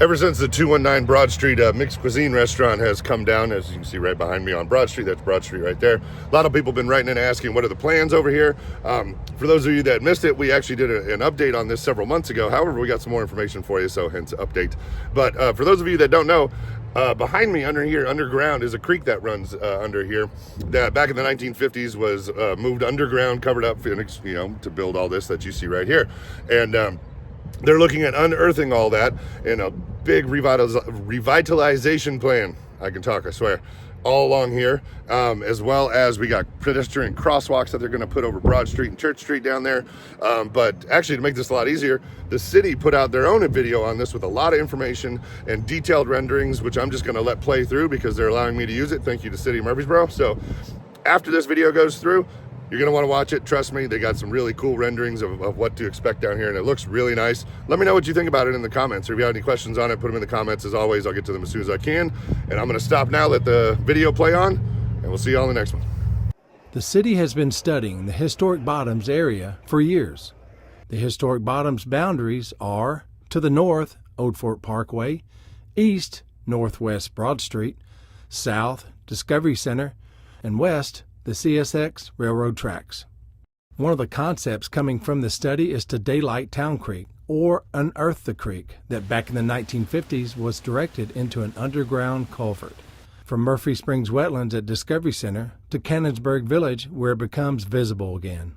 Ever since the 219 Broad Street Mixed Cuisine restaurant has come down, as you can see right behind me on Broad Street, that's Broad Street right there. A lot of people have been writing in asking what are the plans over here. For those of you that missed it, we actually did an update on this several months ago. However, we got some more information for you, so hence update. But for those of you that don't know, behind me under here, underground, is a creek that runs under here that back in the 1950s was moved underground, covered up, to build all this that you see right here. And they're looking at unearthing all that in a big revitalization plan. I can talk, I swear, all along here, as well as we got pedestrian crosswalks that they're going to put over Broad Street and Church Street down there. But actually, to make this a lot easier, the city put out their own video on this with a lot of information and detailed renderings, which I'm just going to let play through because they're allowing me to use it. Thank you to City of Murfreesboro. So after this video goes through, you're going to want to watch it. Trust me, they got some really cool renderings of what to expect down here, and it looks really nice. Let me know what you think about it in the comments, or if you have any questions on it, put them in the comments. As always, I'll get to them as soon as I can. And I'm going to stop now, let the video play on, and we'll see you all in the next one. The city has been studying the Historic Bottoms area for years. The Historic Bottoms boundaries are, to the north, Old Fort Parkway, east, northwest Broad Street, south, Discovery Center, and west, the CSX railroad tracks. One of the concepts coming from the study is to daylight Town Creek, or unearth the creek that back in the 1950s was directed into an underground culvert. From Murphy Springs Wetlands at Discovery Center to Cannonsburg Village, where it becomes visible again.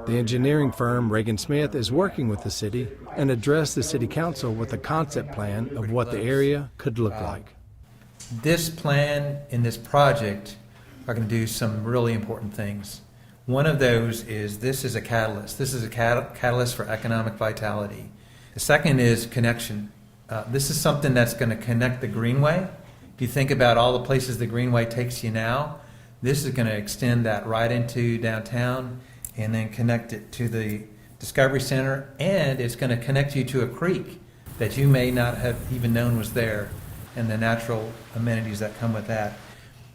The engineering firm Reagan Smith is working with the city and addressed the City Council with a concept plan of what the area could look like. This plan in this project are going to do some really important things. One of those is this is a catalyst. This is a catalyst for economic vitality. The second is connection. This is something that's going to connect the Greenway. If you think about all the places the Greenway takes you now, this is going to extend that right into downtown and then connect it to the Discovery Center, and it's going to connect you to a creek that you may not have even known was there, and the natural amenities that come with that.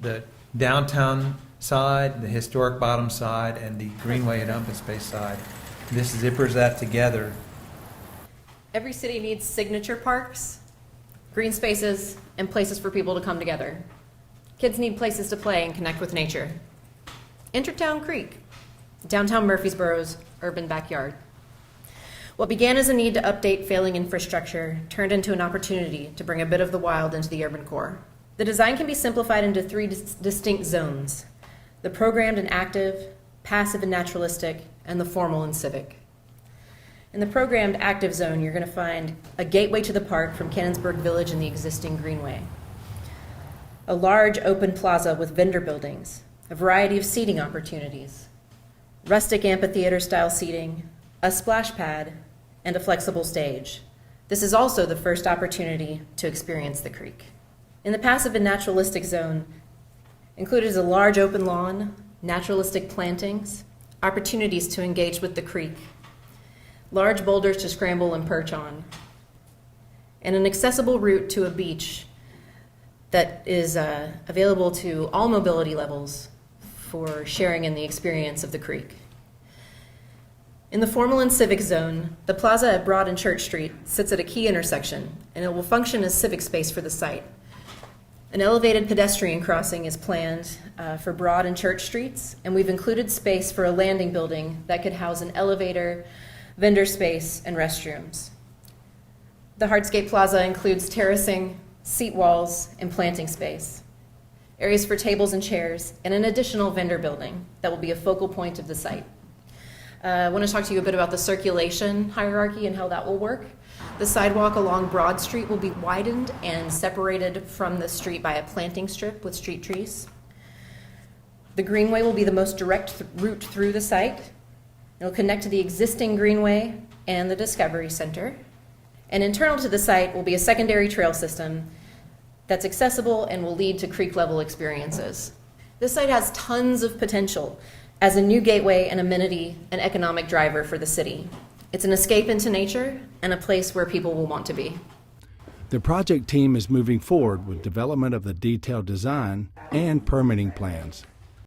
The downtown side, the historic bottom side, and the Greenway and open space side. This zippers that together. Every city needs signature parks, green spaces, and places for people to come together. Kids need places to play and connect with nature. Enter Town Creek, downtown Murfreesboro's urban backyard. What began as a need to update failing infrastructure turned into an opportunity to bring a bit of the wild into the urban core. The design can be simplified into three distinct zones: the programmed and active, passive and naturalistic, and the formal and civic. In the programmed active zone, you're going to find a gateway to the park from Cannonsburg Village and the existing Greenway, a large open plaza with vendor buildings, a variety of seating opportunities, rustic amphitheater-style seating, a splash pad, and a flexible stage. This is also the first opportunity to experience the creek. In the passive and naturalistic zone, included is a large open lawn, naturalistic plantings, opportunities to engage with the creek, large boulders to scramble and perch on, and an accessible route to a beach that is available to all mobility levels for sharing in the experience of the creek. In the formal and civic zone, the plaza at Broad and Church Street sits at a key intersection, and it will function as civic space for the site. An elevated pedestrian crossing is planned for Broad and Church Streets, and we've included space for a landing building that could house an elevator, vendor space, and restrooms. The Hardscape Plaza includes terracing, seat walls, and planting space, areas for tables and chairs, and an additional vendor building that will be a focal point of the site. I want to talk to you a bit about the circulation hierarchy and how that will work. The sidewalk along Broad Street will be widened and separated from the street by a planting strip with street trees. The Greenway will be the most direct route through the site. It will connect to the existing Greenway and the Discovery Center. And internal to the site will be a secondary trail system that's accessible and will lead to creek-level experiences. This site has tons of potential as a new gateway and amenity and economic driver for the city. It's an escape into nature and a place where people will want to be. The project team is moving forward with development of the detailed design and permitting plans.